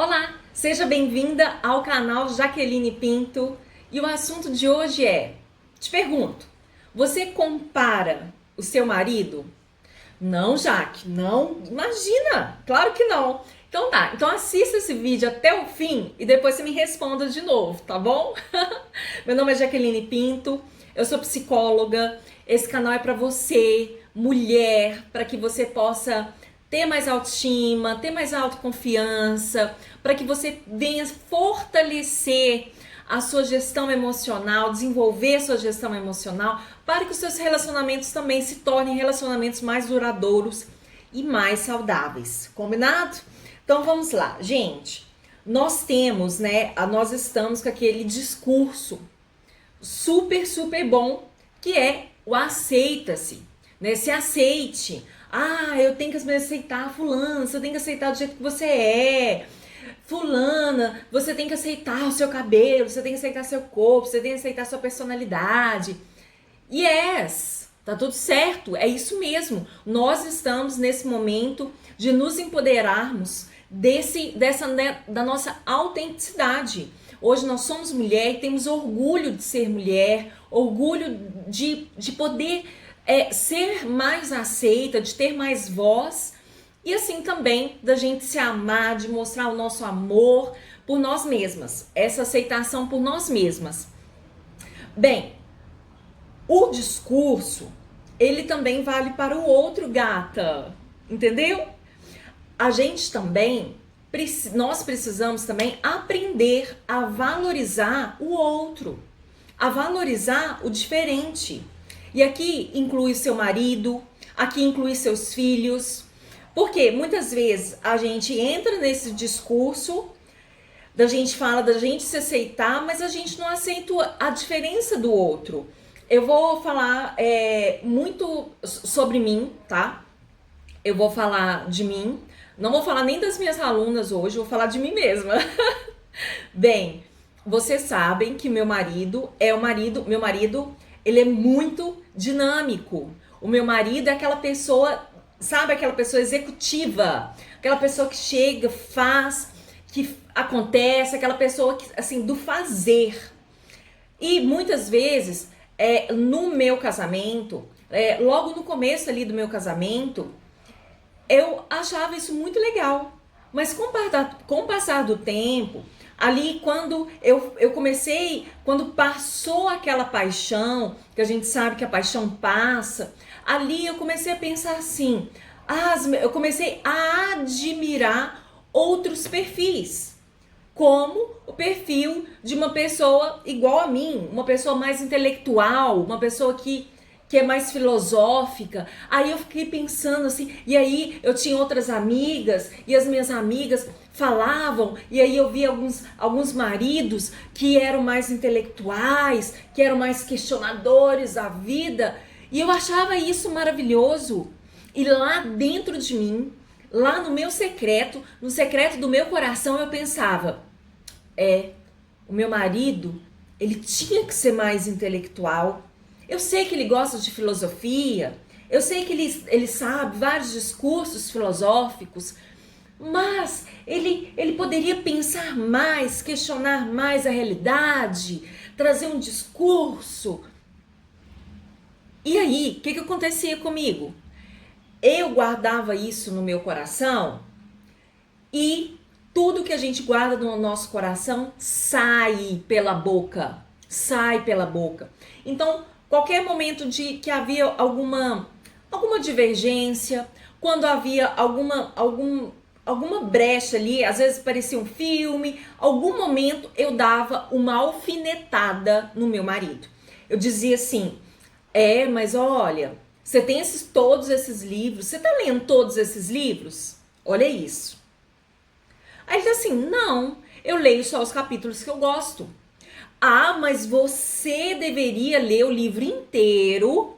Olá, seja bem-vinda ao canal Jaqueline Pinto e o assunto de hoje é: te pergunto, você compara o seu marido? Não, Jaque, não, imagina, claro que não. Então tá, então assista esse vídeo até o fim e depois você me responda de novo, tá bom? Meu nome é Jaqueline Pinto, eu sou psicóloga. Esse canal é para você, mulher, para que você possa ter mais autoestima, ter mais autoconfiança, para que você venha fortalecer a sua gestão emocional, desenvolver a sua gestão emocional, para que os seus relacionamentos também se tornem relacionamentos mais duradouros e mais saudáveis. Combinado? Então vamos lá, gente. Nós temos, né? Nós estamos com aquele discurso super bom, que é o aceita-se, né? Se aceite. Ah, eu tenho que me aceitar, fulano, você tem que aceitar do jeito que você é. Fulana, você tem que aceitar o seu cabelo, você tem que aceitar seu corpo, você tem que aceitar sua personalidade. Yes, tá tudo certo, é isso mesmo. Nós estamos nesse momento de nos empoderarmos da nossa autenticidade. Hoje nós somos mulher e temos orgulho de ser mulher, orgulho de poder ser mais aceita, de ter mais voz e assim também da gente se amar, de mostrar o nosso amor por nós mesmas, essa aceitação por nós mesmas. Bem, o discurso, ele também vale para o outro, gata, entendeu? A gente também, nós precisamos também aprender a valorizar o outro, a valorizar o diferente. E aqui inclui seu marido, aqui inclui seus filhos, porque muitas vezes a gente entra nesse discurso, da gente fala da gente se aceitar, mas a gente não aceita a diferença do outro. Eu vou falar muito sobre mim, tá? Eu vou falar de mim. Não vou falar nem das minhas alunas hoje, vou falar de mim mesma. Bem, vocês sabem que meu marido, ele é muito dinâmico. O meu marido é aquela pessoa, sabe, aquela pessoa executiva, aquela pessoa que chega, faz, que acontece, aquela pessoa que, assim, do fazer. E muitas vezes, no meu casamento, logo no começo ali do meu casamento, eu achava isso muito legal. Mas com o passar do tempo, ali quando eu comecei, quando passou aquela paixão, que a gente sabe que a paixão passa, ali eu comecei a pensar assim, eu comecei a admirar outros perfis, como o perfil de uma pessoa igual a mim, uma pessoa mais intelectual, uma pessoa que é mais filosófica. Aí eu fiquei pensando assim, e aí eu tinha outras amigas, e as minhas amigas falavam, e aí eu vi alguns maridos que eram mais intelectuais, que eram mais questionadores da vida, e eu achava isso maravilhoso. E lá dentro de mim, lá no meu secreto, no secreto do meu coração, eu pensava, o meu marido, ele tinha que ser mais intelectual. Eu sei que ele gosta de filosofia, eu sei que ele sabe vários discursos filosóficos, mas ele poderia pensar mais, questionar mais a realidade, trazer um discurso. E aí, o que acontecia comigo? Eu guardava isso no meu coração e tudo que a gente guarda no nosso coração sai pela boca. Sai pela boca. Então, qualquer momento de que havia alguma divergência, quando havia alguma brecha ali, às vezes parecia um filme, algum momento eu dava uma alfinetada no meu marido. Eu dizia assim, mas olha, você tem todos esses livros, você tá lendo todos esses livros? Olha isso. Aí ele disse assim, não, eu leio só os capítulos que eu gosto. Ah, mas você deveria ler o livro inteiro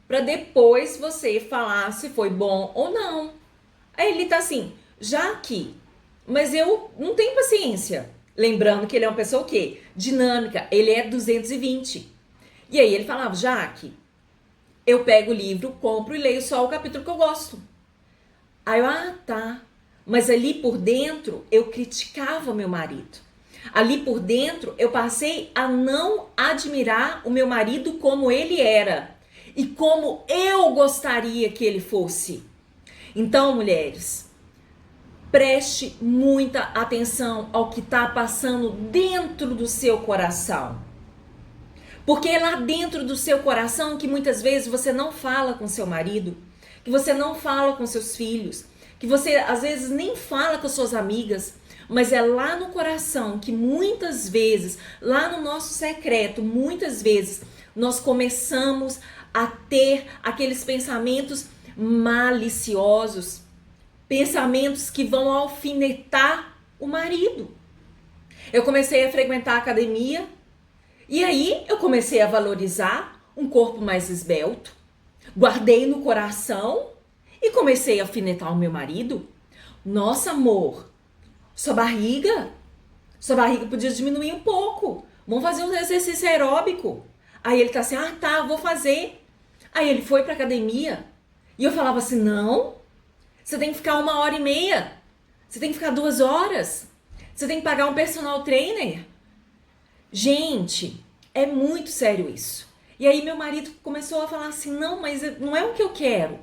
para depois você falar se foi bom ou não. Aí ele tá assim, já que, mas eu não tenho paciência. Lembrando que ele é uma pessoa o quê? Dinâmica, ele é 220. E aí ele falava, Jaque, eu pego o livro, compro e leio só o capítulo que eu gosto. Aí eu, tá. Mas ali por dentro eu criticava meu marido. Ali por dentro eu passei a não admirar o meu marido como ele era e como eu gostaria que ele fosse. Então, mulheres, preste muita atenção ao que está passando dentro do seu coração. Porque é lá dentro do seu coração que muitas vezes você não fala com seu marido, que você não fala com seus filhos, que você às vezes nem fala com suas amigas, mas é lá no coração que muitas vezes, lá no nosso secreto, muitas vezes nós começamos a ter aqueles pensamentos maliciosos, pensamentos que vão alfinetar o marido. Eu comecei a frequentar a academia e aí eu comecei a valorizar um corpo mais esbelto, guardei no coração e comecei a alfinetar o meu marido. Nossa, amor, sua barriga podia diminuir um pouco. Vamos fazer um exercício aeróbico. Aí ele tá assim, tá, vou fazer. Aí ele foi pra academia e eu falava assim, não, você tem que ficar 1h30, você tem que ficar 2 horas, você tem que pagar um personal trainer. Gente, é muito sério isso. E aí meu marido começou a falar assim, não, mas não é o que eu quero.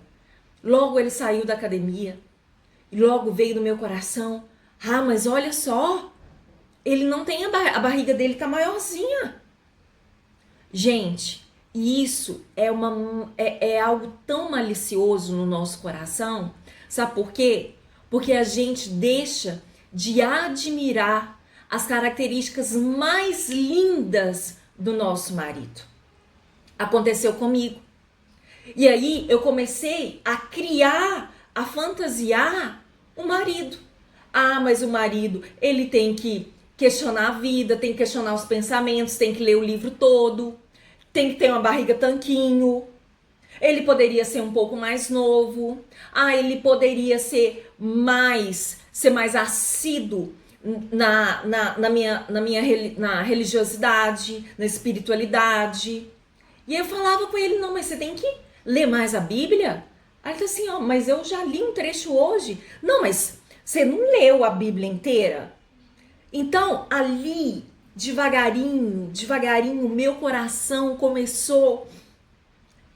Logo ele saiu da academia e logo veio no meu coração, mas olha só, ele não tem a barriga dele tá maiorzinha. Gente, isso é algo tão malicioso no nosso coração. Sabe por quê? Porque a gente deixa de admirar as características mais lindas do nosso marido. Aconteceu comigo. E aí eu comecei a criar, a fantasiar o marido. Mas o marido, ele tem que questionar a vida, tem que questionar os pensamentos, tem que ler o livro todo, tem que ter uma barriga tanquinho. Ele poderia ser um pouco mais novo. Ele poderia ser mais assíduo na religiosidade, na espiritualidade. E eu falava com ele, não, mas você tem que ler mais a Bíblia? Aí ele tá assim, mas eu já li um trecho hoje. Não, mas você não leu a Bíblia inteira? Então, ali, devagarinho, o meu coração começou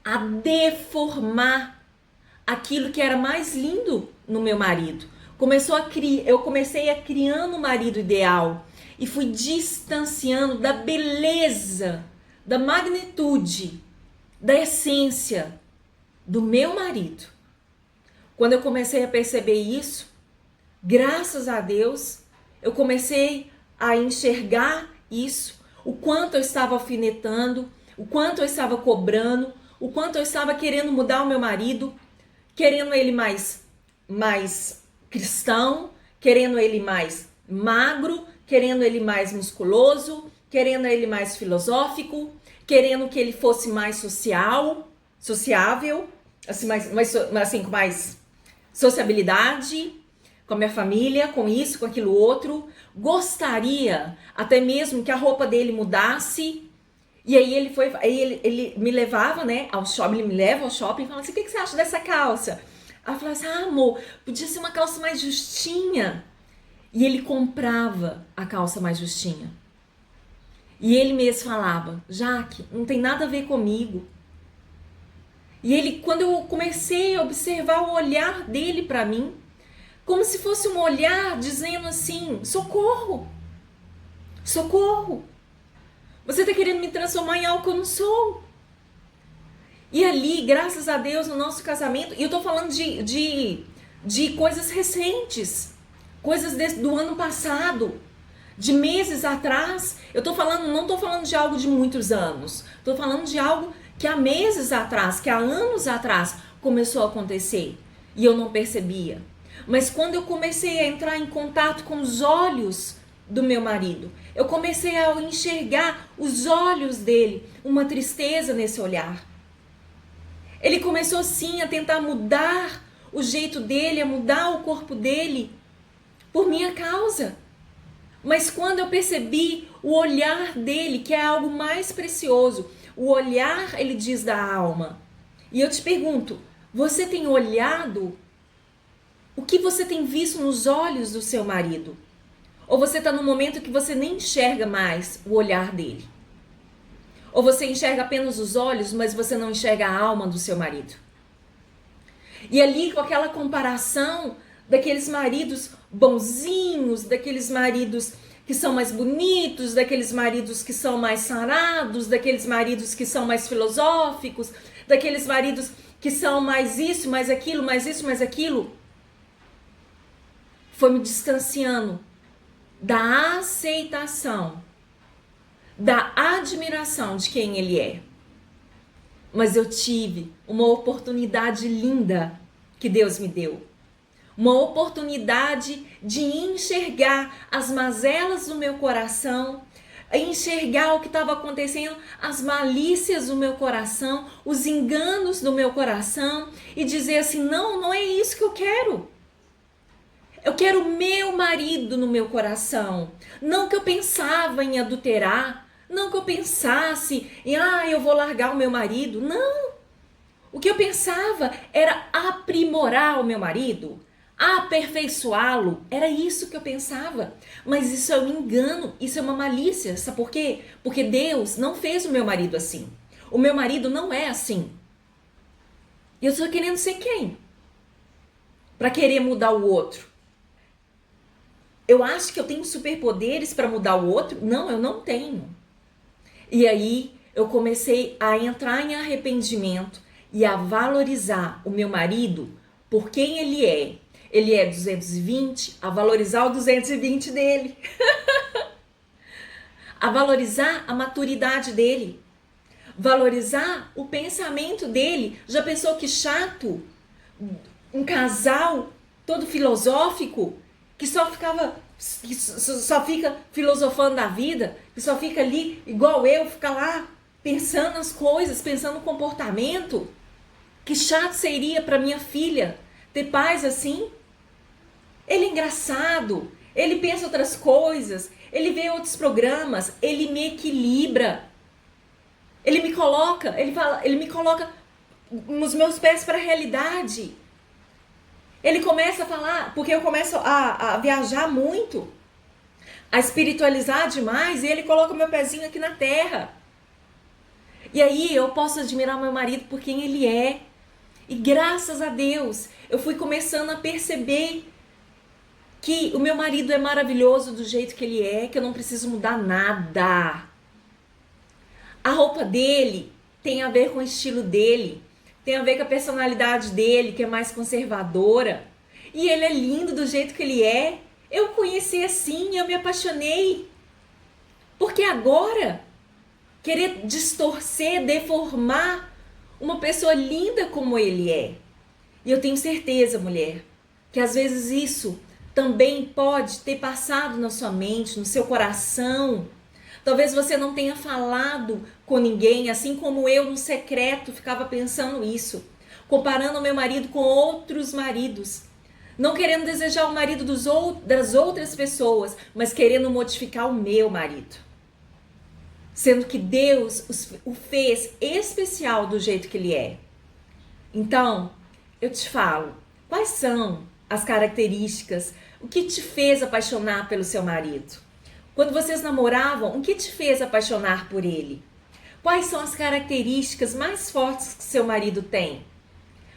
a deformar aquilo que era mais lindo no meu marido. Eu comecei a criar um marido ideal e fui distanciando da beleza, da magnitude, da essência do meu marido. Quando eu comecei a perceber isso, graças a Deus, eu comecei a enxergar isso, o quanto eu estava alfinetando, o quanto eu estava cobrando, o quanto eu estava querendo mudar o meu marido, querendo ele mais cristão, querendo ele mais magro, querendo ele mais musculoso, querendo ele mais filosófico, querendo que ele fosse mais sociável, assim, com mais sociabilidade, com a minha família, com isso, com aquilo outro. Gostaria até mesmo que a roupa dele mudasse. E aí ele me levava, né, ao shopping, ele me leva ao shopping e fala assim, o que você acha dessa calça? Aí eu falava assim, amor, podia ser uma calça mais justinha. E ele comprava a calça mais justinha. E ele mesmo falava, Jaque, não tem nada a ver comigo. E ele, quando eu comecei a observar o olhar dele para mim, como se fosse um olhar dizendo assim, socorro, socorro. Você está querendo me transformar em algo que eu não sou. E ali, graças a Deus, no nosso casamento, e eu tô falando de coisas recentes, coisas do ano passado, de meses atrás. Não tô falando de algo de muitos anos, tô falando de algo que há meses atrás, que há anos atrás começou a acontecer e eu não percebia. Mas quando eu comecei a entrar em contato com os olhos do meu marido, eu comecei a enxergar os olhos dele, uma tristeza nesse olhar. Ele começou sim a tentar mudar o jeito dele, a mudar o corpo dele por minha causa. Mas quando eu percebi o olhar dele, que é algo mais precioso, o olhar, ele diz, da alma. E eu te pergunto, você tem olhado O que você tem visto nos olhos do seu marido? Ou você está num momento que você nem enxerga mais o olhar dele? Ou você enxerga apenas os olhos, mas você não enxerga a alma do seu marido? E ali com aquela comparação daqueles maridos bonzinhos, daqueles maridos que são mais bonitos, daqueles maridos que são mais sarados, daqueles maridos que são mais filosóficos, daqueles maridos que são mais isso, mais aquilo, mais isso, mais aquilo, foi me distanciando da aceitação, da admiração de quem ele é. Mas eu tive uma oportunidade linda que Deus me deu. Uma oportunidade de enxergar as mazelas do meu coração, enxergar o que estava acontecendo, as malícias do meu coração, os enganos do meu coração e dizer assim, não, não é isso que eu quero. Eu quero o meu marido no meu coração. Não que eu pensava em adulterar, não que eu pensasse em, eu vou largar o meu marido. Não. O que eu pensava era aprimorar o meu marido, aperfeiçoá-lo. Era isso que eu pensava. Mas isso é um engano, isso é uma malícia. Sabe por quê? Porque Deus não fez o meu marido assim. O meu marido não é assim. E eu estou querendo ser quem? Para querer mudar o outro. Eu acho que eu tenho superpoderes para mudar o outro? Não, eu não tenho. E aí eu comecei a entrar em arrependimento e a valorizar o meu marido por quem ele é. Ele é 220, a valorizar o 220 dele. A valorizar a maturidade dele. Valorizar o pensamento dele. Já pensou que chato? Um casal todo filosófico que só fica filosofando da vida, que só fica ali igual eu, fica lá pensando nas coisas, pensando no comportamento. Que chato seria para minha filha ter pais assim. Ele é engraçado, ele pensa outras coisas, ele vê outros programas, ele me equilibra. Ele me coloca nos meus pés para a realidade. Ele começa a falar, porque eu começo a viajar muito, a espiritualizar demais, e ele coloca o meu pezinho aqui na terra. E aí eu posso admirar meu marido por quem ele é. E graças a Deus, eu fui começando a perceber que o meu marido é maravilhoso do jeito que ele é, que eu não preciso mudar nada. A roupa dele tem a ver com o estilo dele. Tem a ver com a personalidade dele, que é mais conservadora. E ele é lindo do jeito que ele é. Eu conheci assim, eu me apaixonei. Porque agora, querer distorcer, deformar uma pessoa linda como ele é. E eu tenho certeza, mulher, que às vezes isso também pode ter passado na sua mente, no seu coração. Talvez você não tenha falado com ninguém, assim como eu no secreto ficava pensando isso, comparando o meu marido com outros maridos, não querendo desejar o marido das outras pessoas, mas querendo modificar o meu marido, sendo que Deus o fez especial do jeito que ele é. Então, eu te falo, quais são as características, o que te fez apaixonar pelo seu marido? Quando vocês namoravam, o que te fez apaixonar por ele? Quais são as características mais fortes que seu marido tem?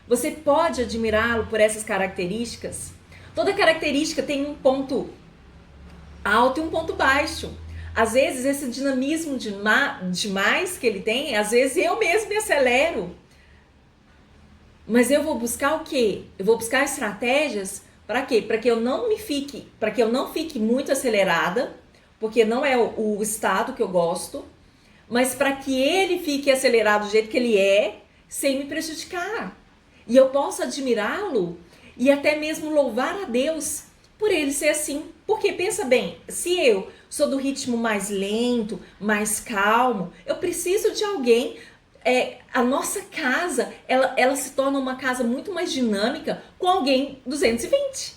Você pode admirá-lo por essas características? Toda característica tem um ponto alto e um ponto baixo. Às vezes esse dinamismo demais que ele tem, às vezes eu mesmo me acelero. Mas eu vou buscar o quê? Eu vou buscar estratégias para quê? Para que eu não fique muito acelerada, porque não é o estado que eu gosto, mas para que ele fique acelerado do jeito que ele é, sem me prejudicar. E eu posso admirá-lo e até mesmo louvar a Deus por ele ser assim. Porque pensa bem, se eu sou do ritmo mais lento, mais calmo, eu preciso de alguém. A nossa casa, ela se torna uma casa muito mais dinâmica com alguém 220.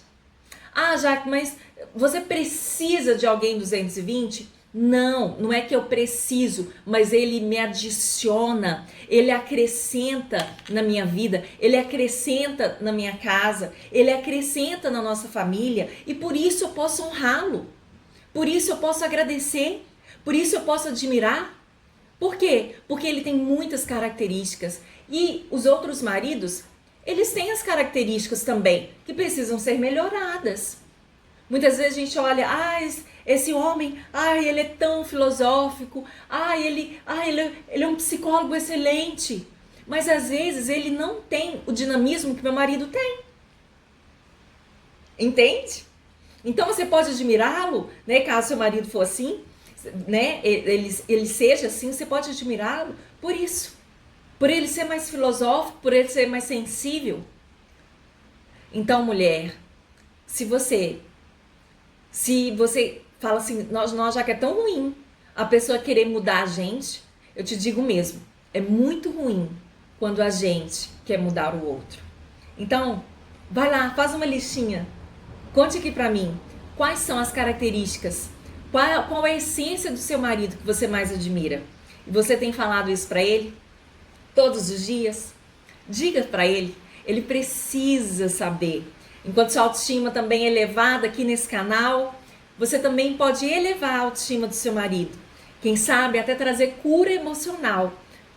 Ah, Jaque, mas você precisa de alguém 220? Não, não é que eu preciso, mas ele me adiciona, ele acrescenta na minha vida, ele acrescenta na minha casa, ele acrescenta na nossa família e por isso eu posso honrá-lo, por isso eu posso agradecer, por isso eu posso admirar. Por quê? Porque ele tem muitas características e os outros maridos, eles têm as características também que precisam ser melhoradas. Muitas vezes a gente olha, esse homem, ele é tão filosófico, ele é um psicólogo excelente. Mas às vezes ele não tem o dinamismo que meu marido tem. Entende? Então você pode admirá-lo, né? Caso seu marido for assim, né? Ele seja assim, você pode admirá-lo por isso. Por ele ser mais filosófico, por ele ser mais sensível. Então, mulher, se você fala assim, nós já que é tão ruim a pessoa querer mudar a gente, eu te digo mesmo, é muito ruim quando a gente quer mudar o outro. Então, vai lá, faz uma listinha. Conte aqui pra mim, quais são as características, qual é a essência do seu marido que você mais admira? E você tem falado isso pra ele todos os dias? Diga pra ele precisa saber. Enquanto sua autoestima também é elevada aqui nesse canal, você também pode elevar a autoestima do seu marido. Quem sabe até trazer cura emocional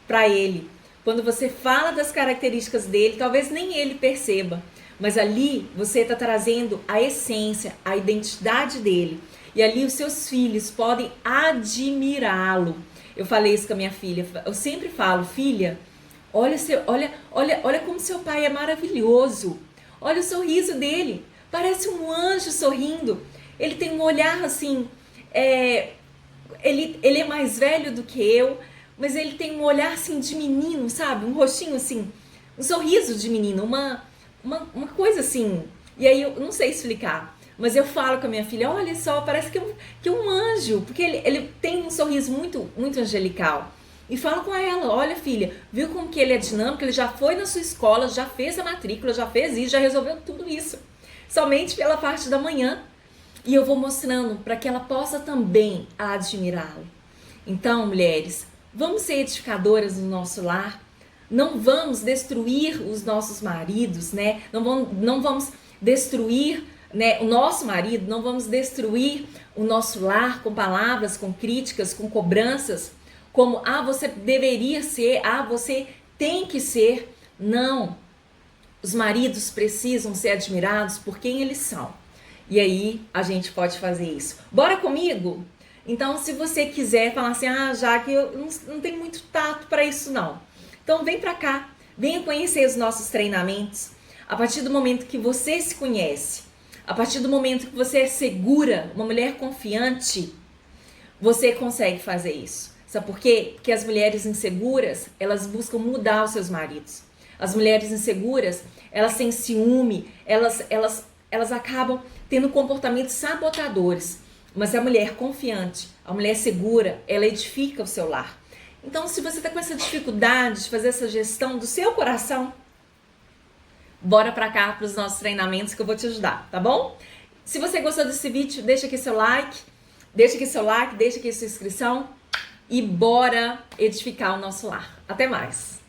para ele. Quando você fala das características dele, talvez nem ele perceba, mas ali você está trazendo a essência, a identidade dele. E ali os seus filhos podem admirá-lo. Eu falei isso com a minha filha. Eu sempre falo, filha, olha como seu pai é maravilhoso. Olha o sorriso dele, parece um anjo sorrindo. Ele tem um olhar assim, ele é mais velho do que eu, mas ele tem um olhar assim de menino, sabe? Um rostinho assim, um sorriso de menino, uma coisa assim. E aí eu não sei explicar, mas eu falo com a minha filha, olha só, parece que é um anjo, porque ele tem um sorriso muito, muito angelical. E fala com ela, olha filha, viu como que ele é dinâmico, ele já foi na sua escola, já fez a matrícula, já fez isso, já resolveu tudo isso. Somente pela parte da manhã. E eu vou mostrando para que ela possa também admirá-lo. Então, mulheres, vamos ser edificadoras no nosso lar. Não vamos destruir os nossos maridos, né? Não vamos destruir, né, o nosso marido, não vamos destruir o nosso lar com palavras, com críticas, com cobranças. Como, você deveria ser, você tem que ser. Não. Os maridos precisam ser admirados por quem eles são. E aí, a gente pode fazer isso. Bora comigo? Então, se você quiser falar assim, já que eu não tenho muito tato para isso não. Então, vem pra cá. Venha conhecer os nossos treinamentos. A partir do momento que você se conhece, a partir do momento que você é segura, uma mulher confiante, você consegue fazer isso. Sabe por quê? Porque as mulheres inseguras, elas buscam mudar os seus maridos. As mulheres inseguras, elas têm ciúme, elas acabam tendo comportamentos sabotadores. Mas a mulher confiante, a mulher segura, ela edifica o seu lar. Então, se você está com essa dificuldade de fazer essa gestão do seu coração, bora pra cá para os nossos treinamentos que eu vou te ajudar, tá bom? Se você gostou desse vídeo, deixa aqui seu like, deixa aqui sua inscrição. E bora edificar o nosso lar. Até mais!